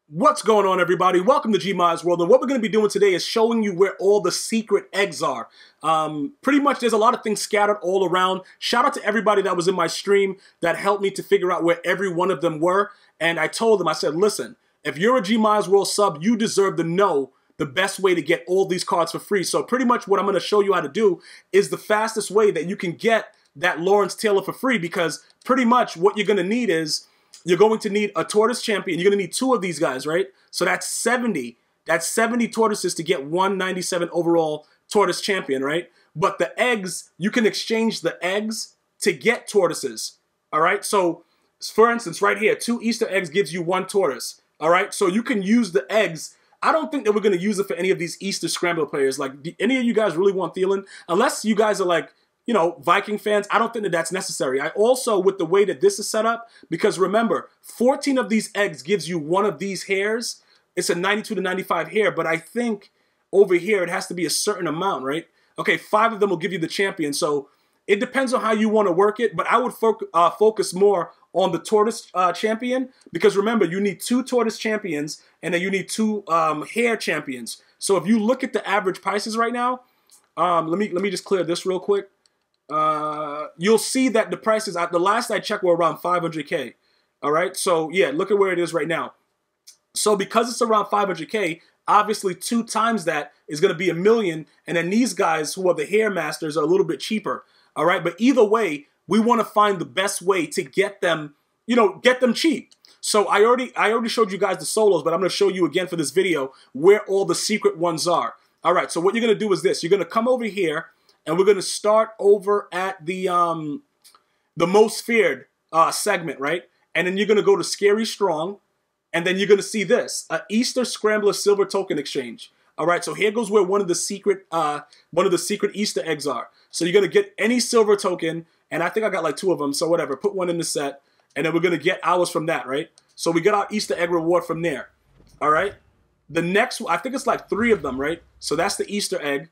What's going on, everybody? Welcome to GmiasWorld, and what we're going to be doing today is showing you where all the secret eggs are. Pretty much there's a lot of things scattered all around. Shout out to everybody that was in my stream that helped me to figure out where every one of them were, and I told them, I said, listen, if you're a GmiasWorld sub, you deserve to know the best way to get all these cards for free. So pretty much what I'm going to show you how to do is the fastest way that you can get that Lawrence Taylor for free, because pretty much what you're going to need is you're going to need a Tortoise Champion. You're going to need 2 of these guys, right? So that's 70. That's 70 Tortoises to get 197 overall Tortoise Champion, right? But the eggs, you can exchange the eggs to get Tortoises, all right? So, for instance, right here, 2 Easter eggs gives you 1 Tortoise, all right? So you can use the eggs. I don't think that we're going to use it for any of these Easter Scrambler players. Like, do any of you guys really want Thielen? Unless you guys are like, you know, Viking fans, I don't think that that's necessary. I also, with the way that this is set up, because remember, 14 of these eggs gives you 1 of these hairs. It's a 92 to 95 hair, but I think over here it has to be a certain amount, right? Okay, 5 of them will give you the champion. So it depends on how you want to work it, but I would focus more on the Tortoise champion, because remember, you need 2 Tortoise champions, and then you need 2 hair champions. So if you look at the average prices right now, let me just clear this real quick. You'll see that the prices, the last I checked, were around 500K. All right, so yeah, look at where it is right now. So because it's around 500K, obviously 2 times that is going to be $1 million, and then these guys who are the hair masters are a little bit cheaper. All right, but either way, we want to find the best way to get them, you know, get them cheap. So I already showed you guys the solos, but I'm going to show you again for this video where all the secret ones are. All right, so what you're going to do is this: you're going to come over here, and we're going to start over at the most feared segment, right? And then you're going to go to Scary Strong, and then you're going to see this, Easter Scrambler Silver Token Exchange. All right, so here goes where one of the secret Easter eggs are. So you're going to get any silver token, and I think I got like 2 of them, so whatever, put 1 in the set, and then we're going to get ours from that, right? So we get our Easter egg reward from there. All right, the next one, I think it's like 3 of them, right? So that's the Easter egg.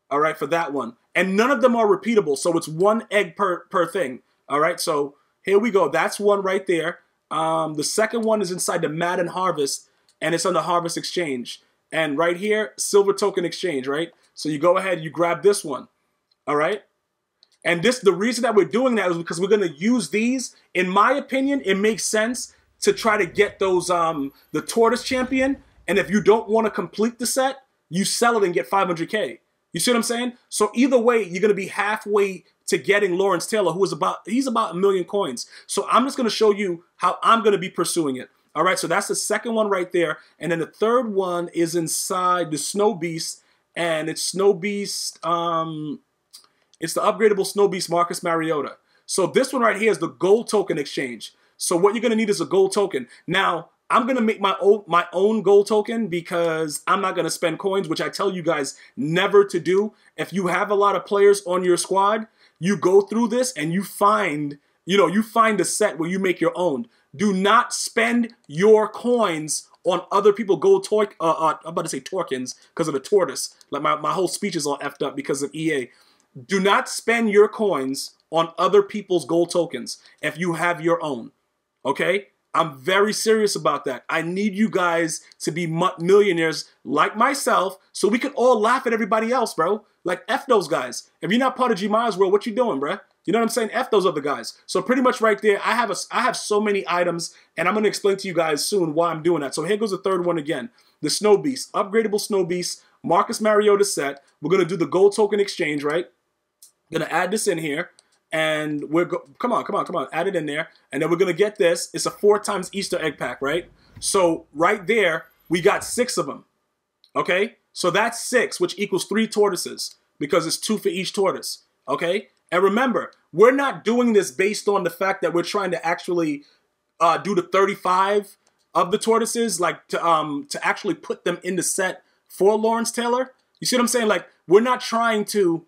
All right, for that one. And none of them are repeatable, so it's 1 egg per thing. All right, so here we go. That's 1 right there. The second one is inside the Madden Harvest, and it's on the Harvest Exchange. And right here, Silver Token Exchange, right? So you go ahead, you grab this one. All right? And the reason that we're doing that is because we're going to use these. In my opinion, it makes sense to try to get those, the Tortoise Champion. And if you don't want to complete the set, you sell it and get 500K. You see what I'm saying? So either way, you're going to be halfway to getting Lawrence Taylor, he's about 1 million coins. So I'm just going to show you how I'm going to be pursuing it. All right, so that's the second one right there. And then the third one is inside the Snow Beast, and it's Snow Beast, it's the upgradable Snow Beast Marcus Mariota. So this one right here is the gold token exchange. So what you're going to need is a gold token. Now, I'm going to make my own gold token, because I'm not going to spend coins, which I tell you guys never to do. If you have a lot of players on your squad, you go through this and you find, you find a set where you make your own. Do not spend your coins on other people gold I'm about to say tokens because of the tortoise. Like my whole speech is all effed up because of EA. Do not spend your coins on other people's gold tokens if you have your own. Okay? I'm very serious about that. I need you guys to be millionaires like myself, so we can all laugh at everybody else, bro. Like, F those guys. If you're not part of GmiasWorld, what you doing, bro? You know what I'm saying? F those other guys. So pretty much right there, I have so many items, and I'm going to explain to you guys soon why I'm doing that. So here goes the third one again. The Snow Beast. Upgradable Snow Beast. Marcus Mariota set. We're going to do the gold token exchange, right? Going to add this in here. And come on, add it in there. And then we're going to get this. It's a 4 times Easter egg pack, right? So right there, we got 6 of them. Okay? So that's 6, which equals 3 tortoises, because it's 2 for each tortoise. Okay? And remember, we're not doing this based on the fact that we're trying to actually do the 35 of the tortoises, like to actually put them in the set for Lawrence Taylor. You see what I'm saying? Like, we're not trying to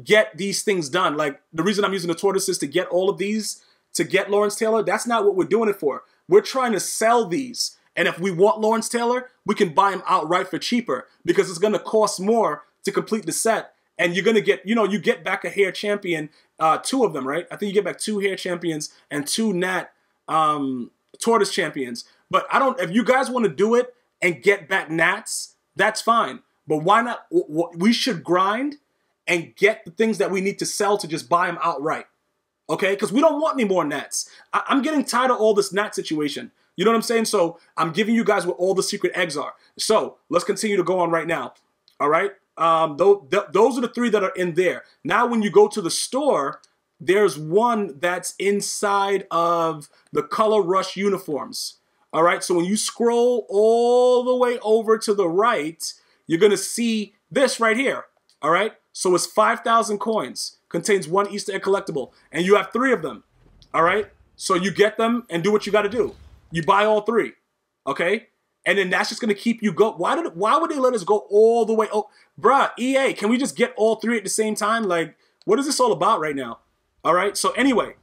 get these things done. Like, the reason I'm using the tortoises to get all of these, to get Lawrence Taylor, that's not what we're doing it for. We're trying to sell these. And if we want Lawrence Taylor, we can buy him outright for cheaper, because it's going to cost more to complete the set. And you're going to get, you get back a hair champion, 2 of them, right? I think you get back 2 hair champions and 2 Tortoise champions. But I don't, if you guys want to do it and get back nats, that's fine. But why not? We should grind and get the things that we need to sell to just buy them outright. Okay? Because we don't want any more nats. I'm getting tired of all this nat situation. You know what I'm saying? So I'm giving you guys what all the secret eggs are. So let's continue to go on right now. All right? Those are the 3 that are in there. Now when you go to the store, there's one that's inside of the Color Rush uniforms. All right? So when you scroll all the way over to the right, you're going to see this right here. All right? So it's 5,000 coins. Contains 1 Easter egg collectible. And you have 3 of them. All right? So you get them and do what you got to do. You buy all 3. Okay? And then that's just going to keep you go. Why would they let us go all the way? Oh, bruh, EA, can we just get all 3 at the same time? Like, what is this all about right now? All right? So anyway,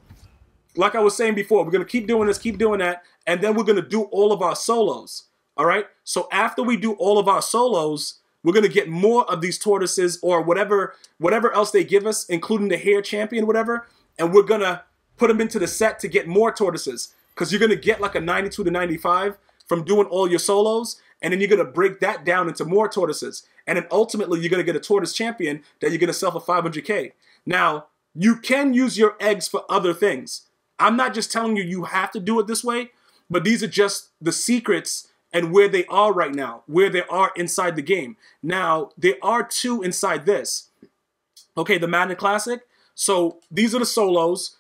like I was saying before, we're going to keep doing this, keep doing that, and then we're going to do all of our solos. All right? So after we do all of our solos, we're going to get more of these tortoises or whatever else they give us, including the hair champion, whatever, and we're going to put them into the set to get more tortoises because you're going to get like a 92 to 95 from doing all your solos, and then you're going to break that down into more tortoises. And then ultimately, you're going to get a tortoise champion that you're going to sell for 500K. Now, you can use your eggs for other things. I'm not just telling you you have to do it this way, but these are just the secrets and where they are right now, where they are inside the game. Now, there are 2 inside this. Okay, the Madden Classic. So these are the solos.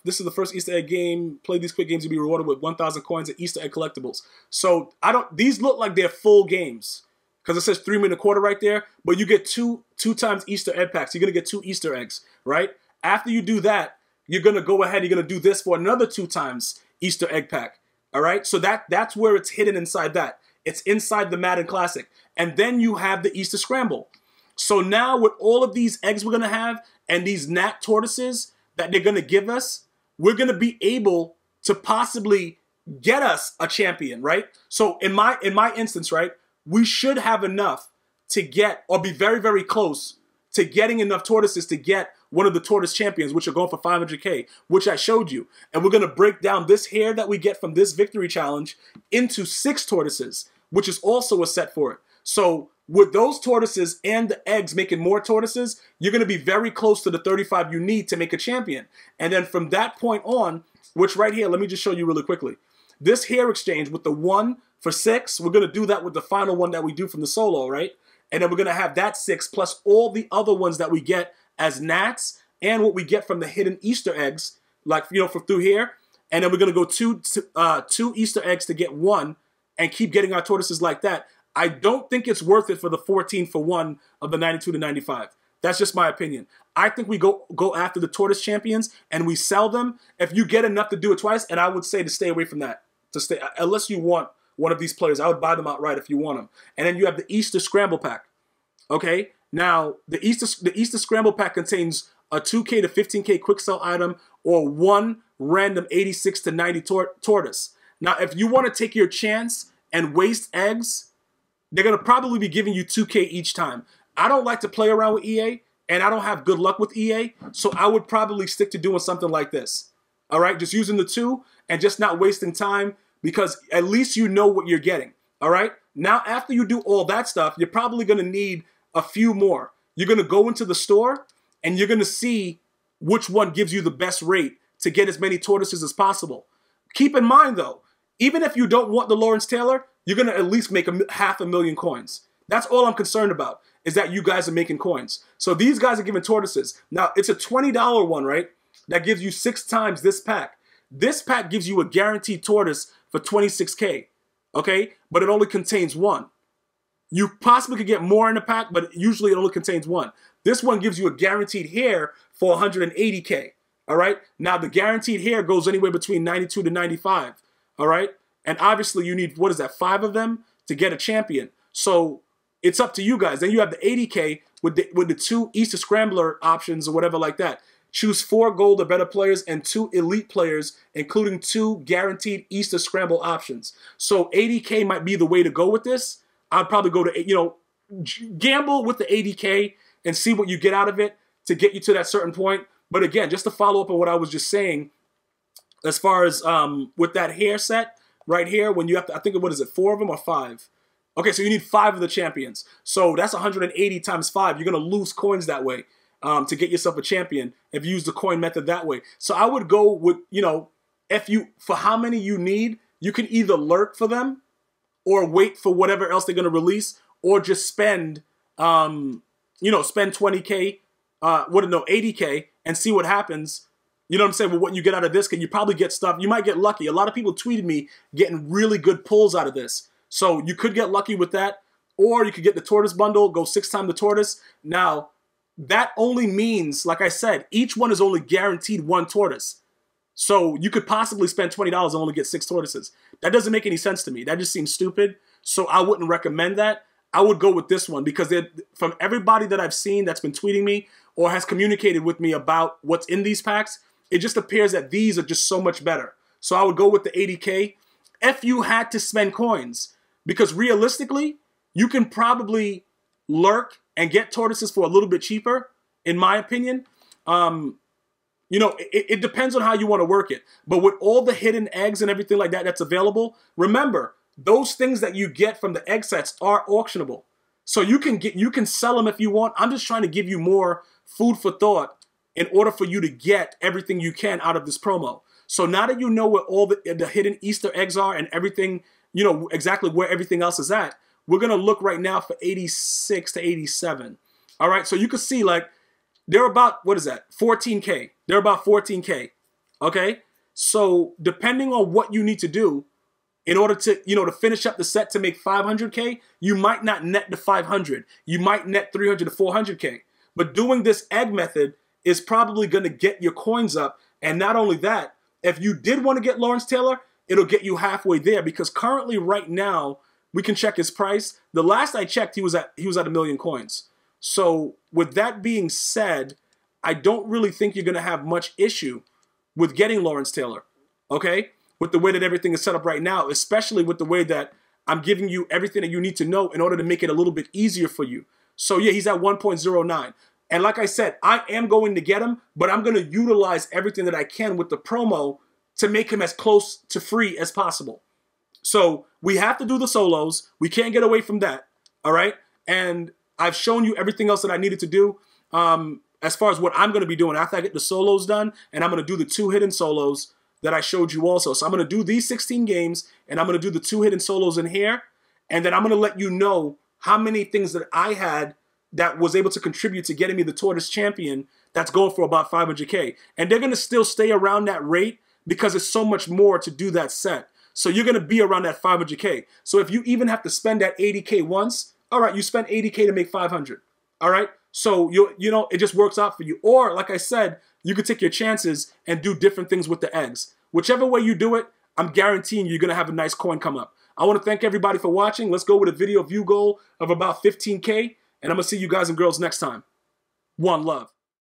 This is the first Easter egg game. Play these quick games, you'll be rewarded with 1,000 coins and Easter egg collectibles. So these look like they're full games because it says 3 minute quarter right there. But you get two times Easter egg packs. You're gonna get 2 Easter eggs, right? After you do that, you're gonna go ahead. You're gonna do this for another 2 times Easter egg pack. All right, so that's where it's hidden inside that. It's inside the Madden Classic. And then you have the Easter Scramble. So now with all of these eggs we're going to have and these nat tortoises that they're going to give us, we're going to be able to possibly get us a champion, right? So in my instance, right, we should have enough to get or be very, very close to getting enough tortoises to get one of the tortoise champions, which are going for 500K, which I showed you. And we're going to break down this hair that we get from this victory challenge into 6 tortoises, which is also a set for it. So with those tortoises and the eggs making more tortoises, you're going to be very close to the 35 you need to make a champion. And then from that point on, which right here, let me just show you really quickly. This hair exchange with the 1 for 6, we're going to do that with the final one that we do from the solo, right? And then we're going to have that 6 plus all the other ones that we get as nats and what we get from the hidden Easter eggs, like, you know, from through here. And then we're going to go 2 Easter eggs to get 1 and keep getting our tortoises like that. I don't think it's worth it for the 14 for 1 of the 92 to 95. That's just my opinion. I think we go after the tortoise champions and we sell them. If you get enough to do it twice, and I would say to stay away from that. Unless you want one of these players. I would buy them outright if you want them. And then you have the Easter Scramble pack. Okay? Now, the Easter Scramble pack contains a 2K to 15K quick sell item or 1 random 86 to 90 tortoise. Now, if you want to take your chance and waste eggs, they're going to probably be giving you 2K each time. I don't like to play around with EA, and I don't have good luck with EA, so I would probably stick to doing something like this. All right? Just using the 2 and just not wasting time because at least you know what you're getting. All right? Now, after you do all that stuff, you're probably going to need a few more. You're going to go into the store, and you're going to see which one gives you the best rate to get as many tortoises as possible. Keep in mind, though, even if you don't want the Lawrence Taylor, you're going to at least make 500,000 coins. That's all I'm concerned about, is that you guys are making coins. So these guys are giving tortoises. Now, it's a $20 one, right? That gives you 6 times this pack. This pack gives you a guaranteed tortoise for 26K, okay? But it only contains 1. You possibly could get more in the pack, but usually it only contains 1. This one gives you a guaranteed hair for 180K, all right? Now, the guaranteed hair goes anywhere between 92 to 95, all right? And obviously, you need, 5 of them to get a champion. So it's up to you guys. Then you have the 80K with the 2 Easter Scrambler options or whatever like that. Choose 4 gold or better players and 2 elite players, including 2 guaranteed Easter Scramble options. So 80K might be the way to go with this. I'd probably go to, gamble with the 80K and see what you get out of it to get you to that certain point. But again, just to follow up on what I was just saying, as far as with that hair set, right here when you have to, I think, what is it, 4 of them or 5? Okay, so you need 5 of the champions. So that's 180 times 5. You're going to lose coins that way to get yourself a champion if you use the coin method that way. So I would go with, you know, for how many you need, you can either lurk for them or wait for whatever else they're going to release, or just spend, you know, spend 20K, 80K and see what happens. You know what I'm saying? Well, what you get out of this, can you probably get stuff. You might get lucky. A lot of people tweeted me getting really good pulls out of this. So you could get lucky with that, or you could get the Tortoise Bundle, go 6 times the Tortoise. Now, that only means, like I said, each one is only guaranteed 1 Tortoise. So you could possibly spend $20 and only get 6 tortoises. That doesn't make any sense to me. That just seems stupid. So I wouldn't recommend that. I would go with this one because from everybody that I've seen that's been tweeting me or has communicated with me about what's in these packs, it just appears that these are just so much better. So I would go with the 80K if you had to spend coins. Because realistically, you can probably lurk and get tortoises for a little bit cheaper, in my opinion. You know, it depends on how you want to work it. But with all the hidden eggs and everything like that that's available, remember, those things that you get from the egg sets are auctionable. So you can sell them if you want. I'm just trying to give you more food for thought in order for you to get everything you can out of this promo. So now that you know where all the hidden Easter eggs are and everything, you know exactly where everything else is at, we're going to look right now for 86 to 87. All right, so you can see like they're about, what is that, 14K. They're about 14K, okay? So depending on what you need to do in order to, you know, to finish up the set to make 500K, you might not net the 500. You might net 300 to 400K. But doing this egg method is probably going to get your coins up. And not only that, if you did want to get Lawrence Taylor, it'll get you halfway there because currently right now, we can check his price. The last I checked, he was at 1 million coins. So with that being said, I don't really think you're going to have much issue with getting Lawrence Taylor, okay? With the way that everything is set up right now, especially with the way that I'm giving you everything that you need to know in order to make it a little bit easier for you. So yeah, he's at 1.09. And like I said, I am going to get him, but I'm going to utilize everything that I can with the promo to make him as close to free as possible. So we have to do the solos. We can't get away from that, all right? And I've shown you everything else that I needed to do as far as what I'm going to be doing after I get the solos done, and I'm going to do the 2 hidden solos that I showed you also. So I'm going to do these 16 games, and I'm going to do the 2 hidden solos in here, and then I'm going to let you know how many things that I had that was able to contribute to getting me the Tortoise Champion that's going for about 500K. And they're going to still stay around that rate because it's so much more to do that set. So you're going to be around that 500K. So if you even have to spend that 80K once, all right, you spend 80K to make 500. All right? So, you know, it just works out for you. Or, like I said, you could take your chances and do different things with the eggs. Whichever way you do it, I'm guaranteeing you're going to have a nice coin come up. I want to thank everybody for watching. Let's go with a video view goal of about 15K. And I'm going to see you guys and girls next time. One love.